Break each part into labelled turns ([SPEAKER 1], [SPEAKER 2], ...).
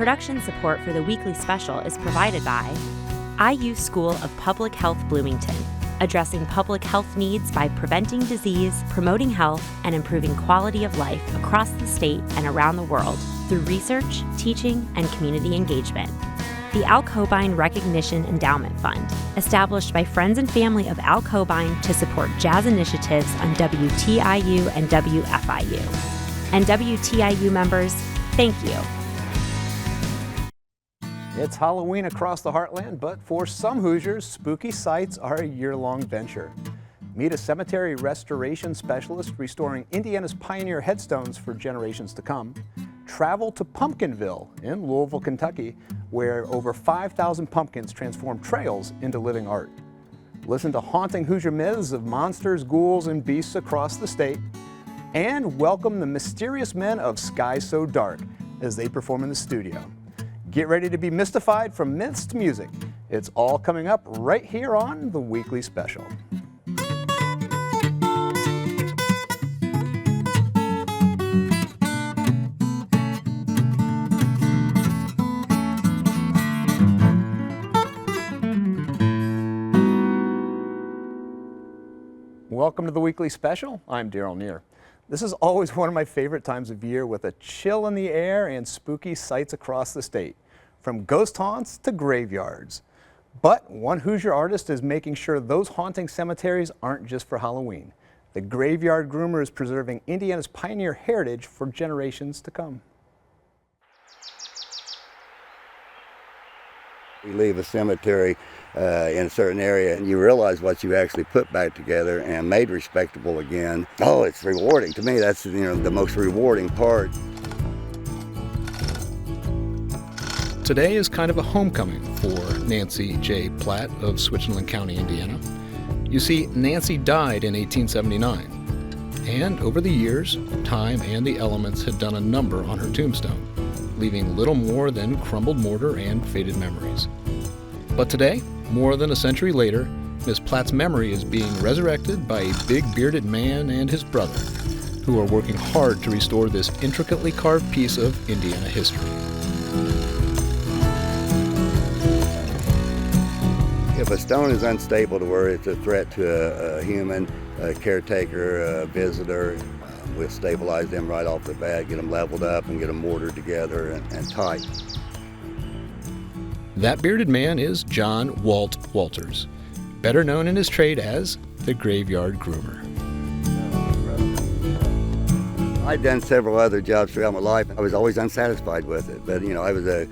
[SPEAKER 1] Production support for the weekly special is provided by IU School of Public Health Bloomington, addressing public health needs by preventing disease, promoting health, and improving quality of life across the state and around the world through research, teaching, and community engagement. The Al Cobain Recognition Endowment Fund, established by friends and family of Al Cobain to support jazz initiatives on WTIU and WFIU. And WTIU members, thank you.
[SPEAKER 2] It's Halloween across the Heartland, but for some Hoosiers, spooky sites are a year-long venture. Meet a cemetery restoration specialist restoring Indiana's pioneer headstones for generations to come. Travel to Pumpkinville in Louisville, Kentucky, where over 5,000 pumpkins transform trails into living art. Listen to haunting Hoosier myths of monsters, ghouls, and beasts across the state. And welcome the mysterious men of Sky So Dark as they perform in the studio. Get ready to be mystified from myths to music. It's all coming up right here on the Weekly Special. Welcome to the Weekly Special. I'm Daryl Neer. This is always one of my favorite times of year with a chill in the air and spooky sights across the state, from ghost haunts to graveyards. But one Hoosier artist is making sure those haunting cemeteries aren't just for Halloween. The Graveyard Groomer is preserving Indiana's pioneer heritage for generations to come.
[SPEAKER 3] You leave a cemetery in a certain area and you realize what you actually put back together and made respectable again. Oh, it's rewarding. To me, that's the most rewarding part.
[SPEAKER 4] Today is kind of a homecoming for Nancy J. Platt of Switzerland County, Indiana. You see, Nancy died in 1879, and over the years, time and the elements had done a number on her tombstone, leaving little more than crumbled mortar and faded memories. But today, more than a century later, Miss Platt's memory is being resurrected by a big bearded man and his brother, who are working hard to restore this intricately carved piece of Indiana history.
[SPEAKER 3] If a stone is unstable to where it's a threat to a human, a caretaker, a visitor, we'll stabilize them right off the bat, get them leveled up and get them mortared together and tight.
[SPEAKER 4] That bearded man is John Walt Walters, better known in his trade as the Graveyard Groomer.
[SPEAKER 3] I'd done several other jobs throughout my life. I was always unsatisfied with it, but I was a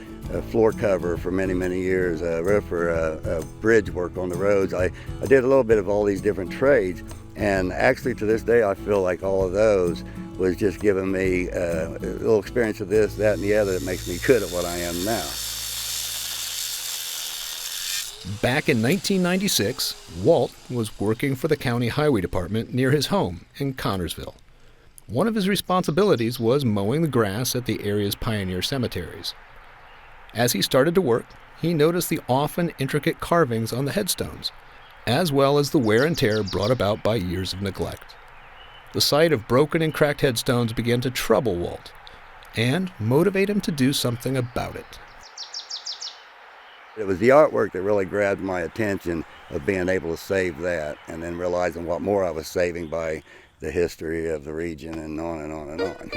[SPEAKER 3] floor cover for many, many years, a roofer, bridge work on the roads. I did a little bit of all these different trades, and actually to this day I feel like all of those was just giving me a little experience of this, that, and the other that makes me good at what I am now.
[SPEAKER 4] Back in 1996, Walt was working for the county highway department near his home in Connorsville. One of his responsibilities was mowing the grass at the area's pioneer cemeteries. As he started to work, he noticed the often intricate carvings on the headstones, as well as the wear and tear brought about by years of neglect. The sight of broken and cracked headstones began to trouble Walt and motivate him to do something about it.
[SPEAKER 3] It was the artwork that really grabbed my attention of being able to save that, and then realizing what more I was saving by the history of the region and on and on and on.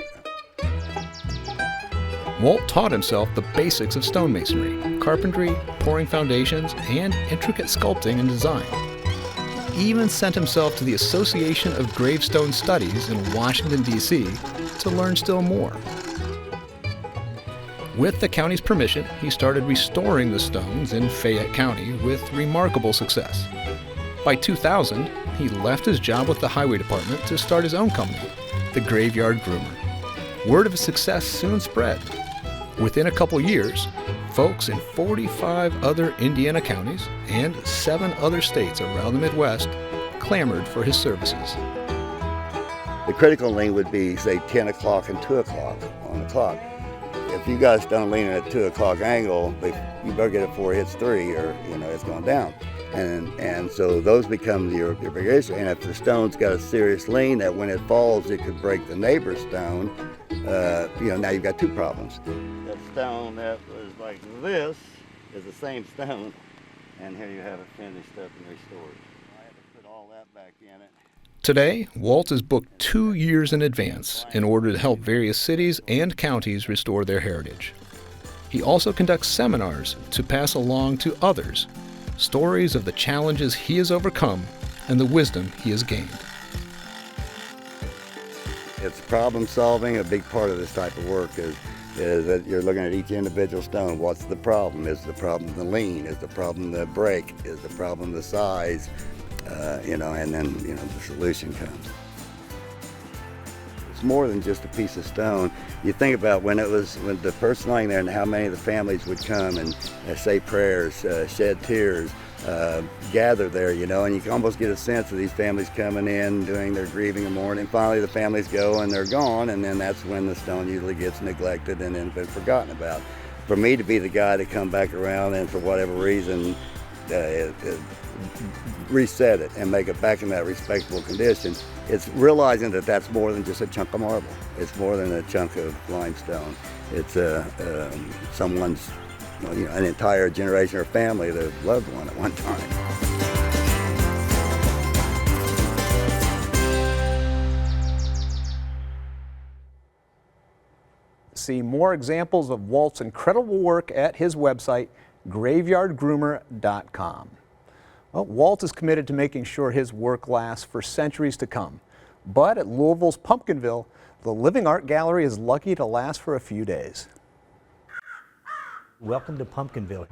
[SPEAKER 4] Walt taught himself the basics of stonemasonry, carpentry, pouring foundations, and intricate sculpting and design. He even sent himself to the Association of Gravestone Studies in Washington, D.C. to learn still more. With the county's permission, he started restoring the stones in Fayette County with remarkable success. By 2000, he left his job with the highway department to start his own company, the Graveyard Groomer. Word of his success soon spread. Within a couple years, folks in 45 other Indiana counties and 7 other states around the Midwest clamored for his services.
[SPEAKER 3] The critical lane would be, say, 10 o'clock and 2 o'clock on the clock. If you got a stone leaning at 2 o'clock angle, you better get it before it hits 3 or, it's going down. And so those become your big issue. And if the stone's got a serious lean that when it falls, it could break the neighbor's stone, now you've got two problems. That stone that was like this is the same stone, and here you have it finished up and restored. I had to put all that back in it.
[SPEAKER 4] Today, Walt is booked 2 years in advance in order to help various cities and counties restore their heritage. He also conducts seminars to pass along to others stories of the challenges he has overcome and the wisdom he has gained.
[SPEAKER 3] It's problem solving. A big part of this type of work is that you're looking at each individual stone. What's the problem? Is the problem the lean? Is the problem the break? Is the problem the size? And then the solution comes. It's more than just a piece of stone. You think about when the person lying there and how many of the families would come and say prayers, shed tears, gather there, and you can almost get a sense of these families coming in, doing their grieving and mourning. Finally, the families go and they're gone, and then that's when the stone usually gets neglected and then been forgotten about. For me to be the guy to come back around and for whatever reason reset it and make it back in that respectable condition, it's realizing that that's more than just a chunk of marble. It's more than a chunk of limestone. It's someone's, an entire generation or family that loved one at one time.
[SPEAKER 2] See more examples of Walt's incredible work at his website, graveyardgroomer.com. Well, Walt is committed to making sure his work lasts for centuries to come. But at Louisville's Pumpkinville, the Living Art Gallery is lucky to last for a few days.
[SPEAKER 5] Welcome to Pumpkinville.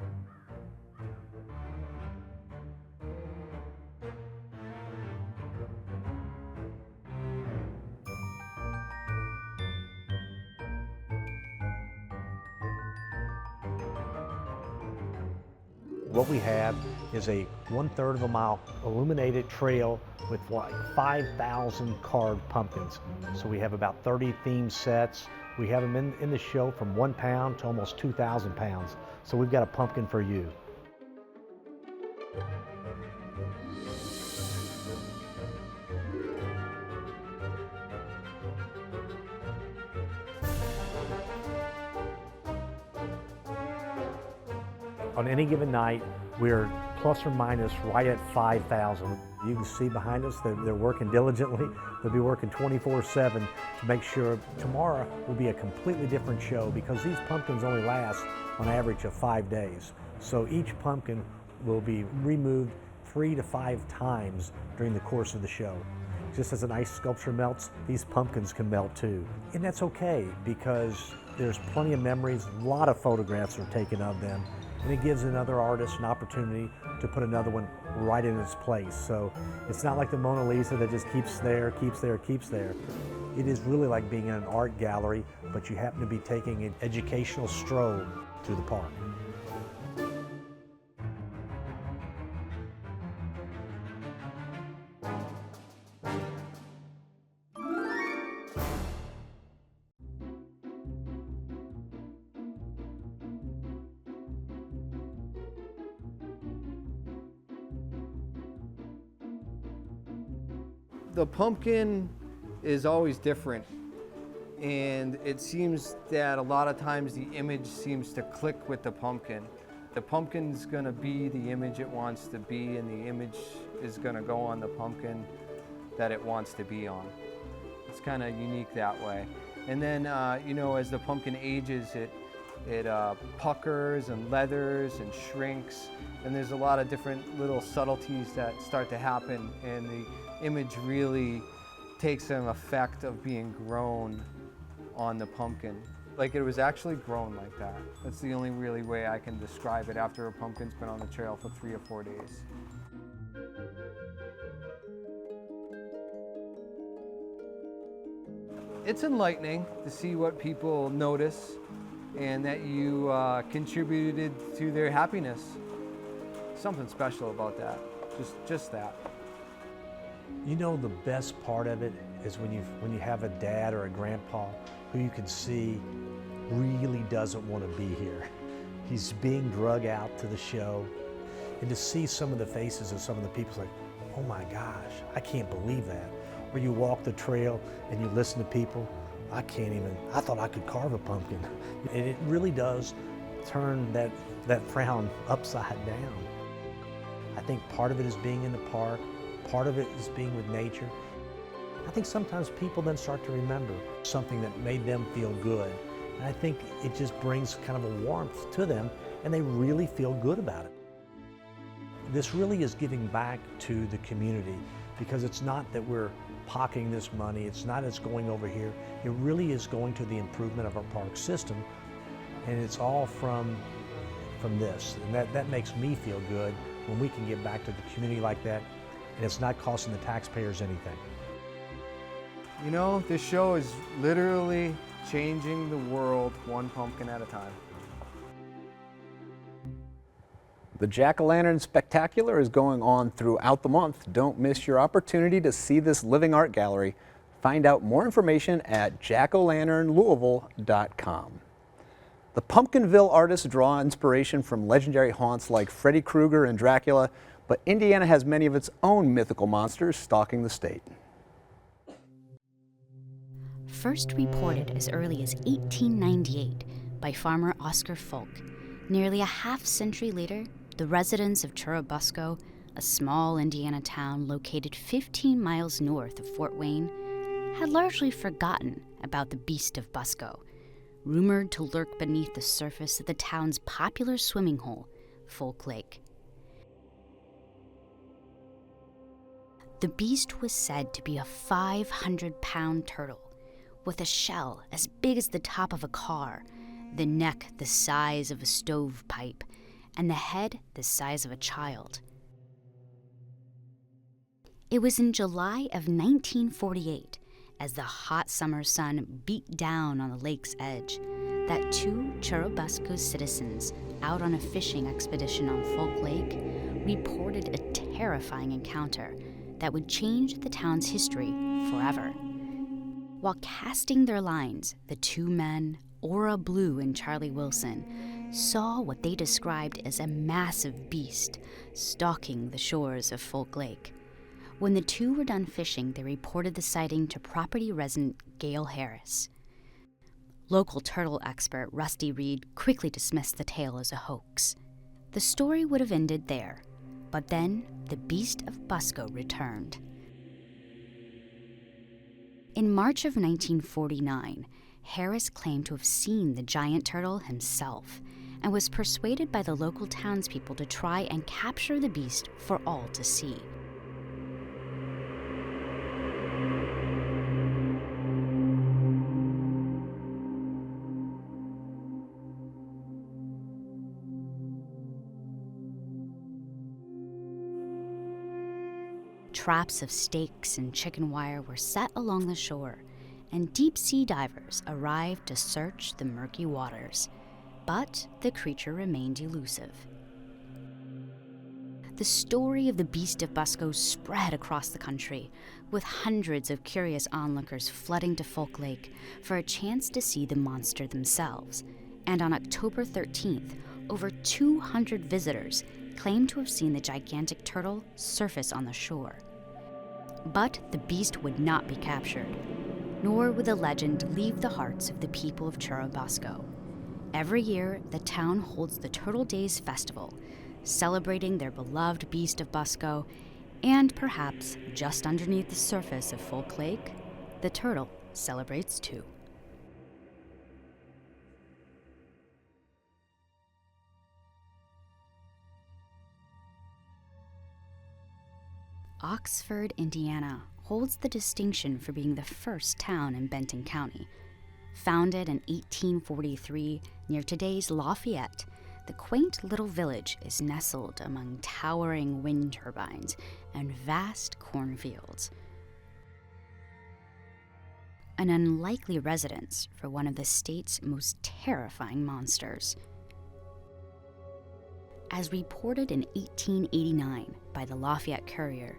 [SPEAKER 5] What we have is a 1/3 of a mile illuminated trail with like 5,000 carved pumpkins. So we have about 30 theme sets. We have them in the show from 1 pound to almost 2,000 pounds. So we've got a pumpkin for you. On any given night, we're plus or minus right at 5,000. You can see behind us that they're working diligently. They'll be working 24/7 to make sure tomorrow will be a completely different show because these pumpkins only last on average of 5 days. So each pumpkin will be removed 3 to 5 times during the course of the show. Just as an ice sculpture melts, these pumpkins can melt too. And that's okay because there's plenty of memories, a lot of photographs are taken of them, and it gives another artist an opportunity to put another one right in its place. So it's not like the Mona Lisa that just keeps there, keeps there, keeps there. It is really like being in an art gallery, but you happen to be taking an educational stroll through the park.
[SPEAKER 6] The pumpkin is always different, and it seems that a lot of times the image seems to click with the pumpkin. The pumpkin's gonna be the image it wants to be, and the image is gonna go on the pumpkin that it wants to be on. It's kind of unique that way. And then, as the pumpkin ages, it puckers and leathers and shrinks, and there's a lot of different little subtleties that start to happen, and the image really takes an effect of being grown on the pumpkin. Like it was actually grown like that. That's the only really way I can describe it after a pumpkin's been on the trail for 3 or 4 days. It's enlightening to see what people notice and that you contributed to their happiness. Something special about that, just that.
[SPEAKER 5] You know, the best part of it is when you have a dad or a grandpa who you can see really doesn't want to be here. He's being drug out to the show, and to see some of the faces of some of the people, it's like, oh my gosh, I can't believe that. Or you walk the trail and you listen to people, I thought I could carve a pumpkin. And it really does turn that frown upside down. I think part of it is being in the park, part of it is being with nature. I think sometimes people then start to remember something that made them feel good. And I think it just brings kind of a warmth to them, and they really feel good about it. This really is giving back to the community, because it's not that we're pocketing this money, it's not it's going over here, it really is going to the improvement of our park system, and it's all from this. And that makes me feel good when we can give back to the community like that, and it's not costing the taxpayers anything.
[SPEAKER 6] You know, this show is literally changing the world one pumpkin at a time.
[SPEAKER 2] The Jack-o'-lantern Spectacular is going on throughout the month. Don't miss your opportunity to see this living art gallery. Find out more information at jackolanternlouisville.com. The Pumpkinville artists draw inspiration from legendary haunts like Freddy Krueger and Dracula, but Indiana has many of its own mythical monsters stalking the state.
[SPEAKER 7] First reported as early as 1898 by farmer Oscar Folk, nearly a half-century later, the residents of Churubusco, a small Indiana town located 15 miles north of Fort Wayne, had largely forgotten about the Beast of Busco, rumored to lurk beneath the surface of the town's popular swimming hole, Folk Lake. The beast was said to be a 500-pound turtle, with a shell as big as the top of a car, the neck the size of a stovepipe, and the head the size of a child. It was in July of 1948, as the hot summer sun beat down on the lake's edge, that two Churubusco citizens out on a fishing expedition on Folk Lake reported a terrifying encounter that would change the town's history forever. While casting their lines, the two men, Ora Blue and Charlie Wilson, saw what they described as a massive beast stalking the shores of Folk Lake. When the two were done fishing, they reported the sighting to property resident Gail Harris. Local turtle expert Rusty Reed quickly dismissed the tale as a hoax. The story would have ended there, but then the Beast of Busco returned. In March of 1949, Harris claimed to have seen the giant turtle himself and was persuaded by the local townspeople to try and capture the beast for all to see. Traps of stakes and chicken wire were set along the shore, and deep-sea divers arrived to search the murky waters. But the creature remained elusive. The story of the Beast of Busco spread across the country, with hundreds of curious onlookers flooding to Folk Lake for a chance to see the monster themselves. And on October 13th, over 200 visitors claimed to have seen the gigantic turtle surface on the shore. But the beast would not be captured, nor would the legend leave the hearts of the people of Churubusco. Every year, the town holds the Turtle Days Festival, celebrating their beloved Beast of Busco, and perhaps just underneath the surface of Folk Lake, the turtle celebrates too. Oxford, Indiana, holds the distinction for being the first town in Benton County. Founded in 1843 near today's Lafayette, the quaint little village is nestled among towering wind turbines and vast cornfields. An unlikely residence for one of the state's most terrifying monsters. As reported in 1889 by the Lafayette Courier,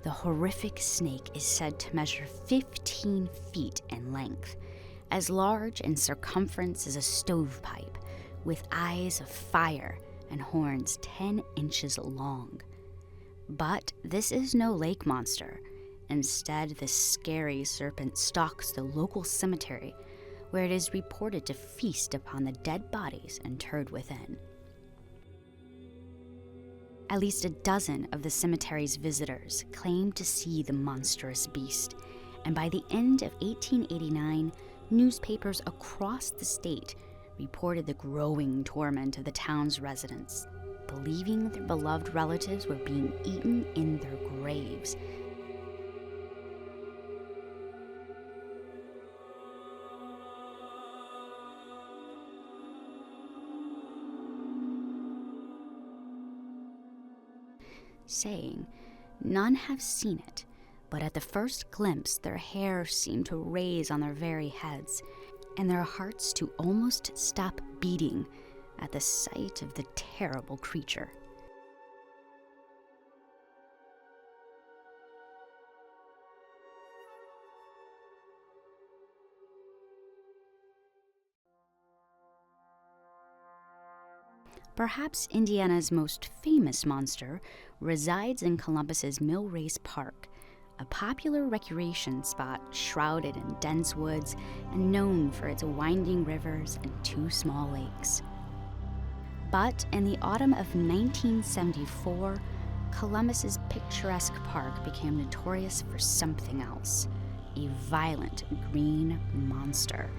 [SPEAKER 7] the horrific snake is said to measure 15 feet in length, as large in circumference as a stovepipe, with eyes of fire and horns 10 inches long. But this is no lake monster. Instead, the scary serpent stalks the local cemetery, where it is reported to feast upon the dead bodies interred within. At least a dozen of the cemetery's visitors claimed to see the monstrous beast, and by the end of 1889, newspapers across the state reported the growing torment of the town's residents, believing their beloved relatives were being eaten in their graves. Saying, none have seen it, but at the first glimpse their hair seemed to raise on their very heads, and their hearts to almost stop beating at the sight of the terrible creature. Perhaps Indiana's most famous monster resides in Columbus's Mill Race Park, a popular recreation spot shrouded in dense woods and known for its winding rivers and 2 small lakes. But in the autumn of 1974, Columbus's picturesque park became notorious for something else, a violent green monster.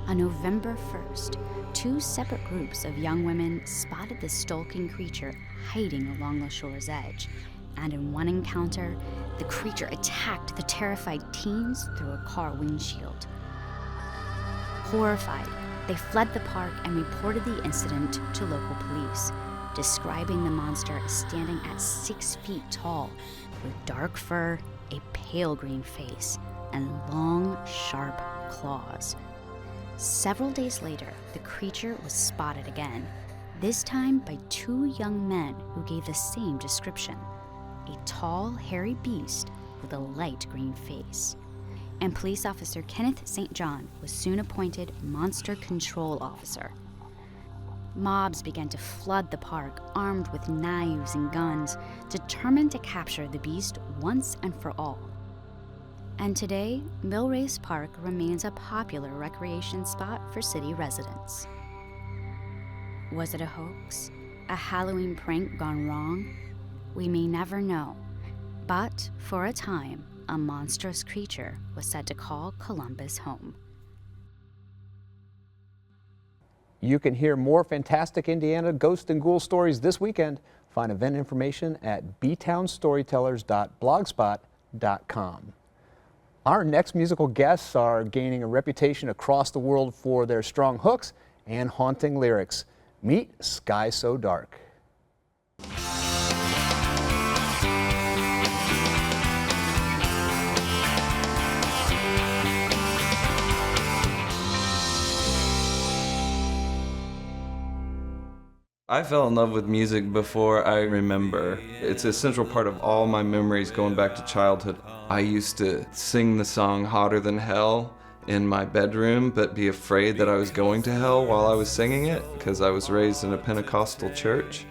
[SPEAKER 7] On November 1st, 2 separate groups of young women spotted the skulking creature hiding along the shore's edge, and in one encounter, the creature attacked the terrified teens through a car windshield. Horrified, they fled the park and reported the incident to local police, describing the monster as standing at 6 feet tall, with dark fur, a pale green face, and long, sharp claws. Several days later, the creature was spotted again, this time by 2 young men who gave the same description: a tall, hairy beast with a light green face. And police officer Kenneth St. John was soon appointed monster control officer. Mobs began to flood the park, armed with knives and guns, determined to capture the beast once and for all. And today, Mill Race Park remains a popular recreation spot for city residents. Was it a hoax? A Halloween prank gone wrong? We may never know. But for a time, a monstrous creature was said to call Columbus home.
[SPEAKER 2] You can hear more fantastic Indiana ghost and ghoul stories this weekend. Find event information at btownstorytellers.blogspot.com. Our next musical guests are gaining a reputation across the world for their strong hooks and haunting lyrics. Meet Sky So Dark.
[SPEAKER 8] I fell in love with music before I remember. It's a central part of all my memories going back to childhood. I used to sing the song Hotter Than Hell in my bedroom, but be afraid that I was going to hell while I was singing it because I was raised in a Pentecostal church.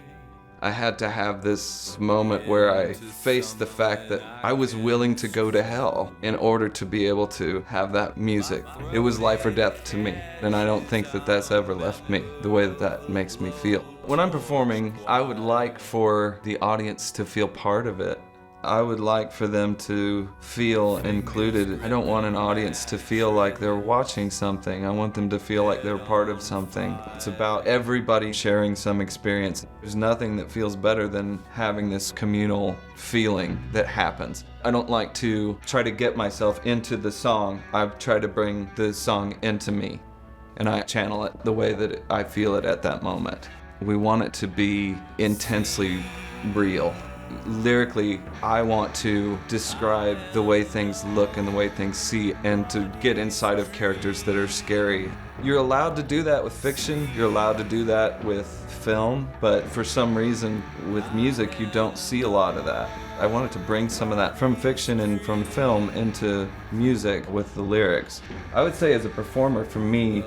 [SPEAKER 8] I had to have this moment where I faced the fact that I was willing to go to hell in order to be able to have that music. It was life or death to me, and I don't think that that's ever left me the way that that makes me feel. When I'm performing, I would like for the audience to feel part of it. I would like for them to feel included. I don't want an audience to feel like they're watching something. I want them to feel like they're part of something. It's about everybody sharing some experience. There's nothing that feels better than having this communal feeling that happens. I don't like to try to get myself into the song. I try to bring the song into me, and I channel it the way that I feel it at that moment. We want it to be intensely real. Lyrically, I want to describe the way things look and the way things see, and to get inside of characters that are scary. You're allowed to do that with fiction, you're allowed to do that with film, but for some reason with music you don't see a lot of that. I wanted to bring some of that from fiction and from film into music with the lyrics. I would say as a performer, for me,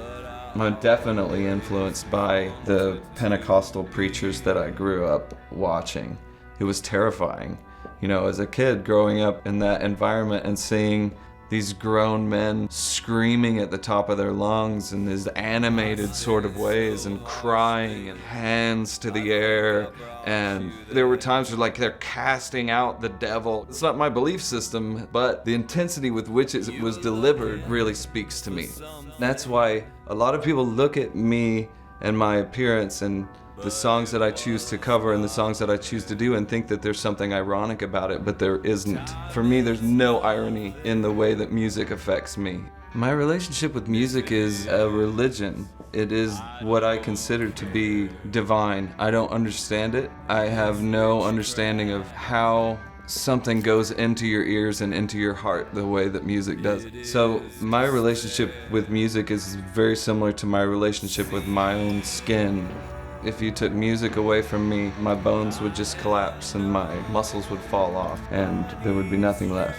[SPEAKER 8] I'm definitely influenced by the Pentecostal preachers that I grew up watching. It was terrifying. You know, as a kid growing up in that environment and seeing these grown men screaming at the top of their lungs in these animated sort of ways and crying and hands to the air. And there were times where like they're casting out the devil. It's not my belief system, but the intensity with which it was delivered really speaks to me. That's why a lot of people look at me and my appearance and the songs that I choose to cover and the songs that I choose to do and think that there's something ironic about it, but there isn't. For me, there's no irony in the way that music affects me. My relationship with music is a religion. It is what I consider to be divine. I don't understand it. I have no understanding of how something goes into your ears and into your heart the way that music does. So my relationship with music is very similar to my relationship with my own skin. If you took music away from me, my bones would just collapse and my muscles would fall off and there would be nothing left.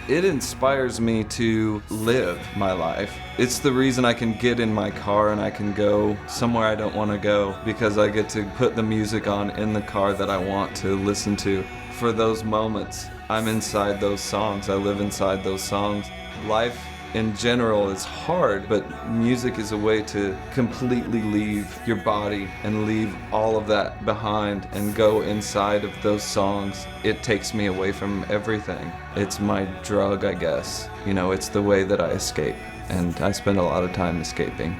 [SPEAKER 8] It inspires me to live my life. It's the reason I can get in my car and I can go somewhere I don't want to go, because I get to put the music on in the car that I want to listen to. For those moments, I'm inside those songs. I live inside those songs. Life in general is hard, but music is a way to completely leave your body and leave all of that behind and go inside of those songs. It takes me away from everything. It's my drug, I guess. You know, it's the way that I escape, and I spend a lot of time escaping.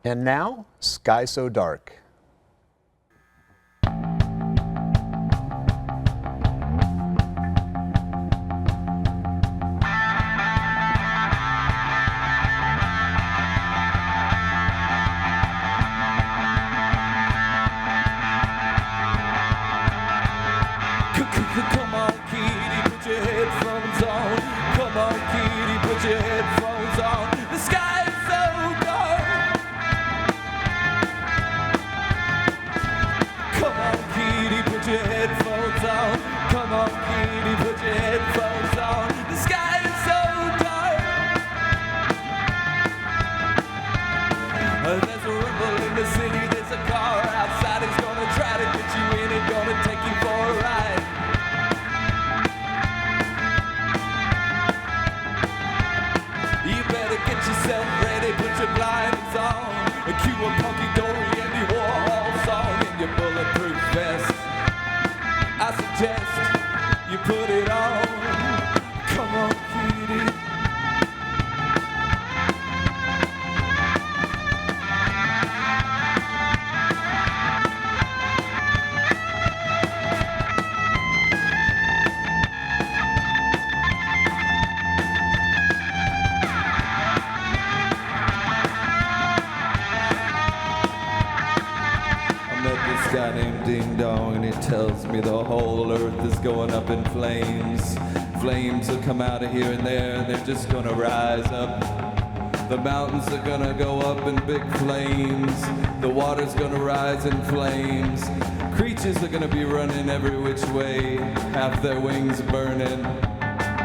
[SPEAKER 2] And now, Sky So Dark.
[SPEAKER 9] Come on, kitty, put your headphones on. Come on, kitty, put your headphones on. The sky is so dark. Come on, kitty, put your headphones on. Come on, kitty, put your headphones on. The sky is so dark. There's a rumble in the city. There's a car outside. It's gonna try to get you in. It's gonna take you for a ride. Get yourself ready, put your blinders on. A cue a Punky Dory and the Warhol song in your bulletproof vest. I suggest you put it on. Come on, kitty. Guy named Ding Dong, and he tells me the whole earth is going up in flames. Flames will come out of here and there, and they're just gonna rise up. The mountains are gonna go up in big flames. The water's gonna rise in flames. Creatures are gonna be running every which way, half their wings burning.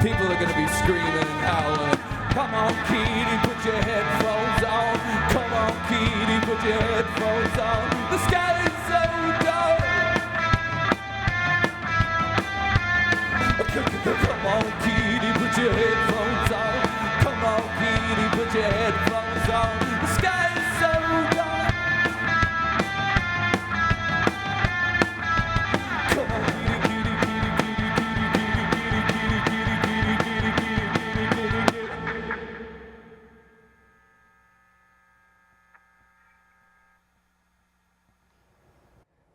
[SPEAKER 9] People are gonna be screaming and howling. Come on, kitty, put your headphones on. Come on, kitty, put your headphones on. The sky is so dark. Come on, kitty, put your headphones on. Come on, kitty, put your headphones on. The sky is so dark. Come on, kitty, kitty, kitty, kitty, kitty, kitty, kitty, kitty, kitty, kitty, kitty, kitty, kitty, kitty.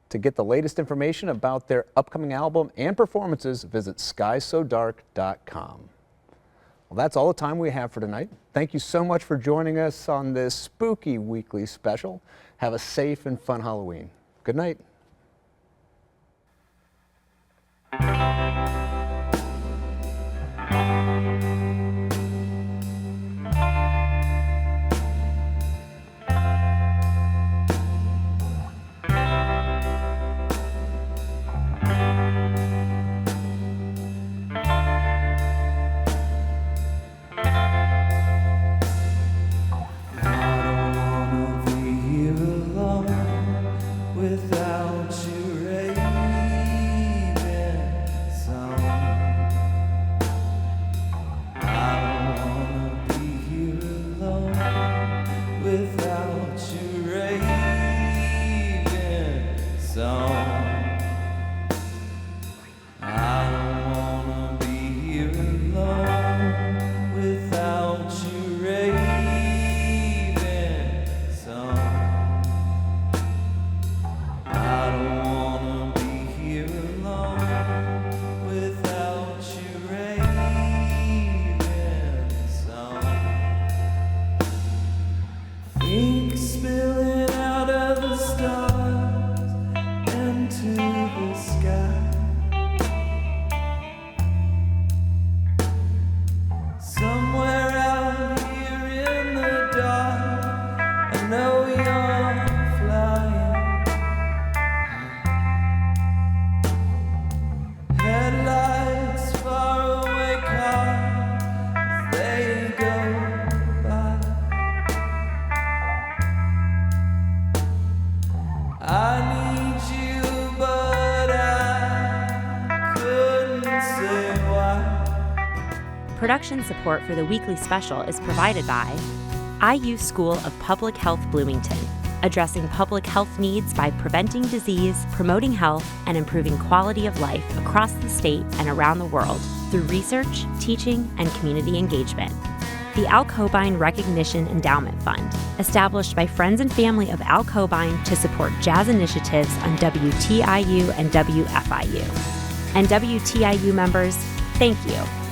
[SPEAKER 2] To get the latest information about their upcoming album and performances, visit skysodark.com. Well, that's all the time we have for tonight. Thank you so much for joining us on this spooky weekly special. Have a safe and fun Halloween. Good night.
[SPEAKER 9] I don't wanna be here
[SPEAKER 1] Production support for the weekly special is provided by IU School of Public Health Bloomington, addressing public health needs by preventing disease, promoting health, and improving quality of life across the state and around the world through research, teaching, and community engagement. The Al Cobain Recognition Endowment Fund, established by friends and family of Al Cobain to support jazz initiatives on WTIU and WFIU. And WTIU members, thank you.